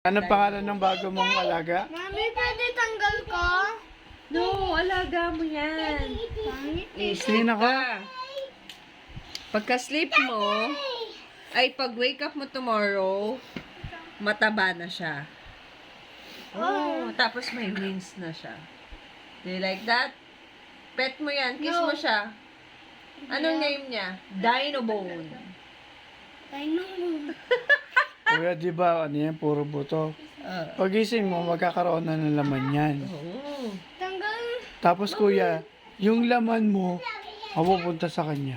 Ano pangalan ng bago mong alaga? Mami, pwede tanggal ko? No, alaga mo yan. Sino ka? Pagka-sleep mo, ay pag-wake up mo tomorrow, mataba na siya. Oh, tapos may wings na siya. Do you like that? Pet mo yan, kiss mo siya. Anong name niya? Dinobone. I know. Kuya, di ba, ano yan, puro buto. Pagising mo, magkakaroon na ng laman yan. Oh. Tanggal. Tapos kuya, yung laman mo, mapupunta sa kanya.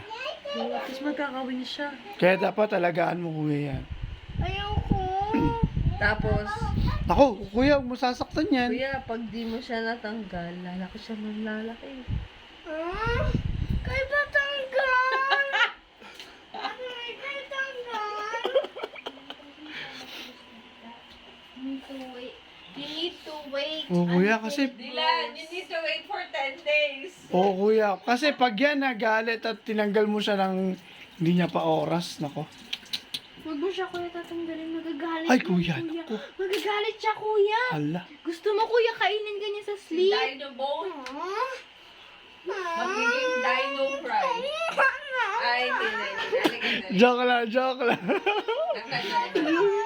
Tapos magkakawin siya. Kaya dapat alagaan mo kuya yan. Ayoko. Tapos, Ako, kuya, huwag mo sasaktan yan. kuya, pag di mo siya natanggal, lalaki siya ng lalaki. Ah? Kaya ba tanggal? Ay, kaya tanggal? You need to wait. Oo kuya, kasi, Dylan, you need to wait for 10 days. oo kuya, kasi pag yan nagalit at tinanggal mo siya ng hindi niya pa oras, nako. Huwag mo siya kuya tatanggalin. Magagalit Ay, yan, kuya, naku. Magagalit siya kuya. Hala. Gusto mo kuya kainin ka niya sa sleep? Dinobone, Ah? magiging dino fry. Ay, hindi. Joke lang, joke lang. Tanggal na.